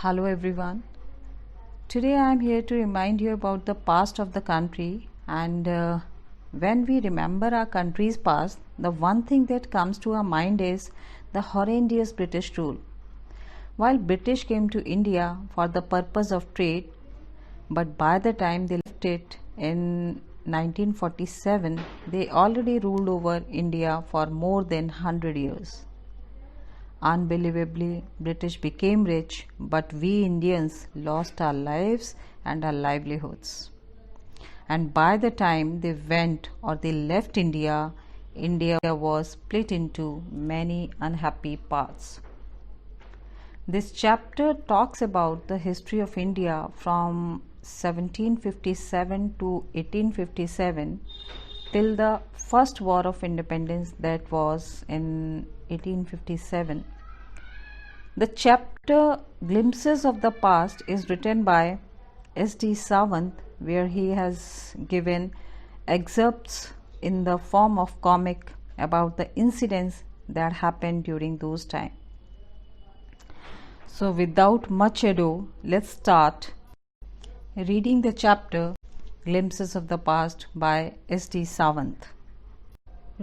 Hello everyone. Today I am here to remind you about the past of the country and when we remember our country's past, the one thing that comes to our mind is the horrendous British rule. While British came to India for the purpose of trade, but by the time they left it in 1947, they already ruled over India for more than 100 years. Unbelievably, British became rich, but we Indians lost our lives and our livelihoods. And by the time they went or they left India, India was split into many unhappy parts. This chapter talks about the history of India from 1757 to 1857 till the first war of independence, that was in 1857. The chapter Glimpses of the Past is written by S.D. Sawant, where he has given excerpts in the form of comic about the incidents that happened during those times. So without much ado, let's start reading the chapter Glimpses of the Past by S.D. Sawant.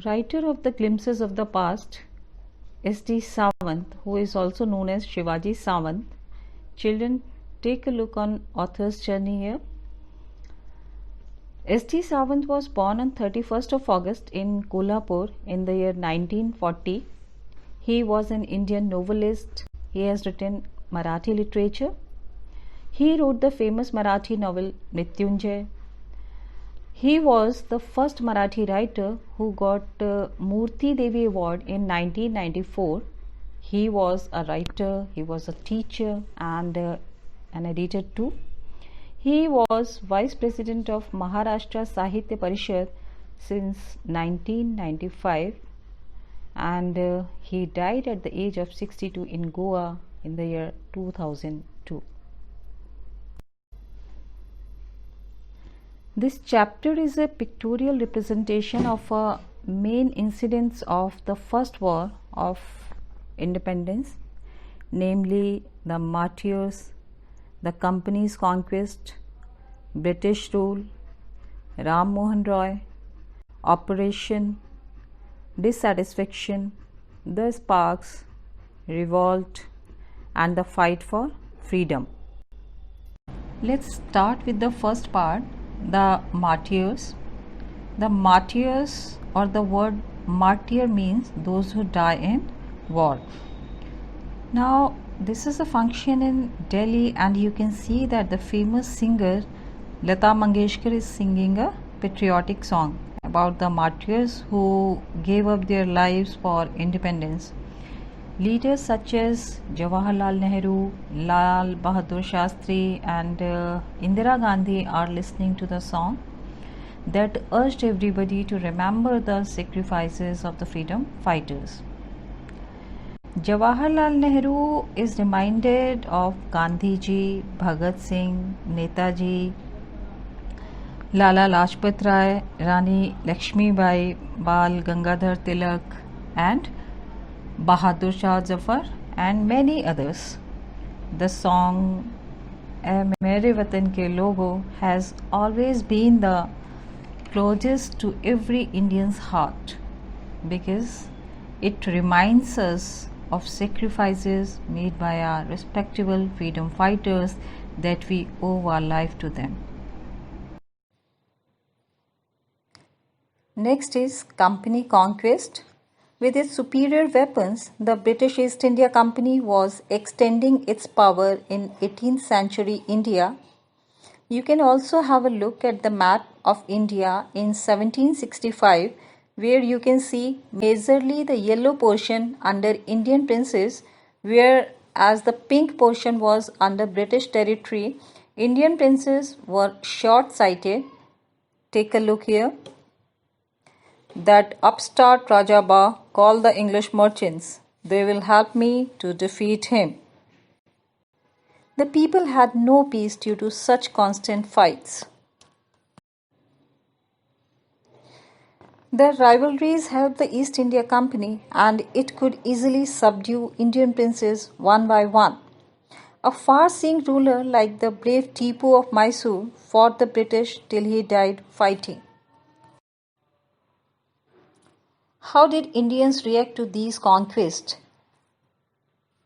Writer of the Glimpses of the Past, S.D. Sawant, who is also known as Shivaji Sawant. Children, take a look on author's journey here. S.D. Sawant was born on 31st of August in Kolhapur in the year 1940. He was an Indian novelist. He has written Marathi literature. He wrote the famous Marathi novel Mrityunjay. He was the first Marathi writer who got Murti Devi Award in 1994. He was a writer, he was a teacher and an editor too. He was Vice President of Maharashtra Sahitya Parishad since 1995 and he died at the age of 62 in Goa in the year 2002. This chapter is a pictorial representation of main incidents of the first war of independence, namely the martyrs, the company's conquest, British rule, Ram Mohan Roy, operation, dissatisfaction, the sparks, revolt, and the fight for freedom. Let's start with the first part, the martyrs. The martyrs, or the word martyr, means those who die in war. Now this is a function in Delhi and you can see that the famous singer Lata Mangeshkar is singing a patriotic song about the martyrs who gave up their lives for independence. Leaders such as Jawaharlal Nehru, Lal Bahadur Shastri and Indira Gandhi are listening to the song that urged everybody to remember the sacrifices of the freedom fighters. Jawaharlal Nehru is reminded of Gandhi ji, Bhagat Singh, Netaji, Lala Lajpat Rai, Rani Lakshmi Bai, Bal Gangadhar Tilak and Bahadur Shah Zafar and many others. The song "Ae Mere Watan Ke Logo" has always been the closest to every Indian's heart because it reminds us of sacrifices made by our respectable freedom fighters that we owe our life to them. Next is company conquest. With its superior weapons, the British East India Company was extending its power in 18th century India. You can also have a look at the map of India in 1765, where you can see majorly the yellow portion under Indian princes, whereas the pink portion was under British territory. Indian princes were short-sighted. Take a look here. That upstart Rajaba called the English merchants. They will help me to defeat him. The people had no peace due to such constant fights. Their rivalries helped the East India Company and it could easily subdue Indian princes one by one. A far-seeing ruler like the brave Tipu of Mysore fought the British till he died fighting. How did Indians react to these conquests?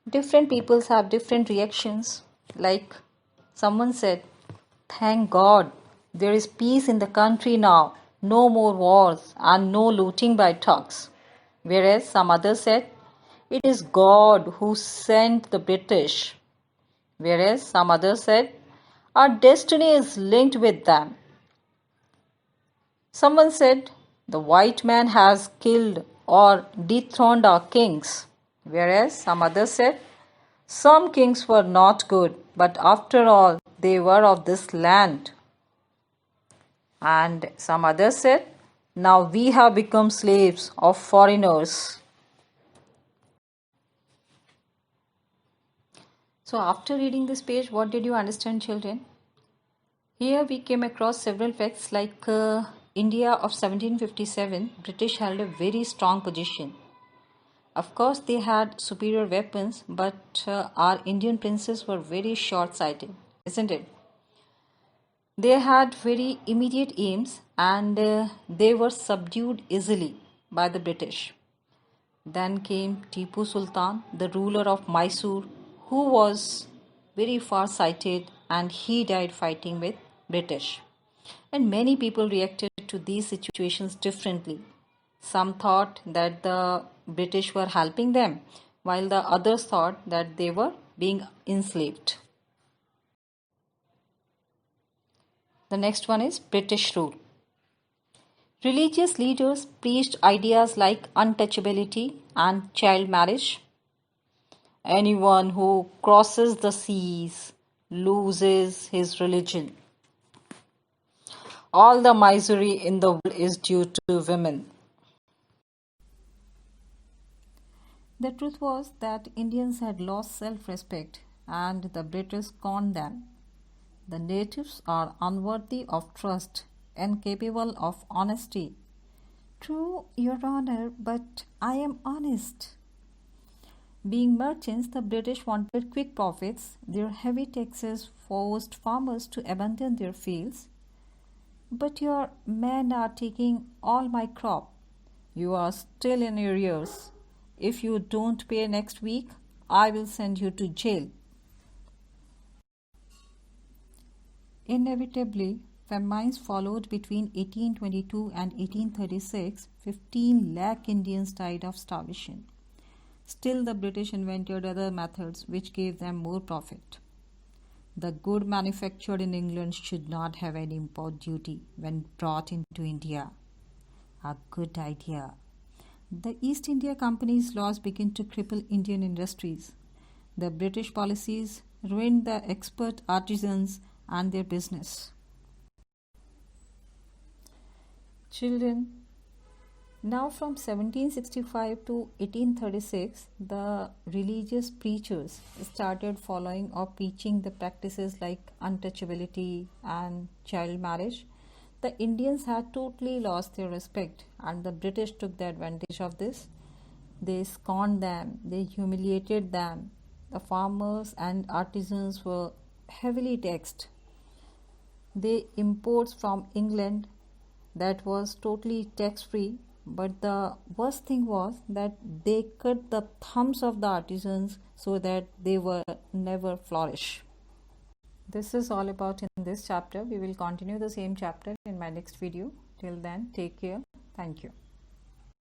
Different peoples have different reactions. Like someone said, "Thank God, there is peace in the country now. No more wars and no looting by thugs." Whereas some others said, "It is God who sent the British." Whereas some others said, "Our destiny is linked with them." Someone said, "The white man has killed or dethroned our kings." Whereas some others said, "Some kings were not good, but after all, they were of this land." And some others said, "Now we have become slaves of foreigners." So after reading this page, what did you understand, children? Here we came across several facts like India of 1757, British held a very strong position. Of course, they had superior weapons, but our Indian princes were very short-sighted, isn't it? They had very immediate aims and they were subdued easily by the British. Then came Tipu Sultan, the ruler of Mysore, who was very far-sighted and he died fighting with British. And many people reacted to these situations differently. Some thought that the British were helping them, while the others thought that they were being enslaved. The next one is British rule. Religious leaders preached ideas like untouchability and child marriage. Anyone who crosses the seas loses his religion. All the misery in the world is due to women. The truth was that Indians had lost self-respect and the British scorned them. The natives are unworthy of trust, incapable of honesty. True, Your Honor, but I am honest. Being merchants, the British wanted quick profits. Their heavy taxes forced farmers to abandon their fields. But your men are taking all my crop. You are still in arrears. If you don't pay next week, I will send you to jail. Inevitably, famines followed between 1822 and 1836. 15 lakh Indians died of starvation. Still, the British invented other methods which gave them more profit. The good manufactured in England should not have any import duty when brought into India. A good idea. The East India Company's laws began to cripple Indian industries. The British policies ruined the expert artisans and their business. Children, now from 1765 to 1836, the religious preachers started following or preaching the practices like untouchability and child marriage. The Indians had totally lost their respect and the British took the advantage of this. They scorned them, they humiliated them. The farmers and artisans were heavily taxed. The imports from England that was totally tax-free, but the worst thing was that they cut the thumbs of the artisans so that they were never flourish. This is all about in this chapter. We will continue the same chapter in my next video. Till then, take care. Thank you.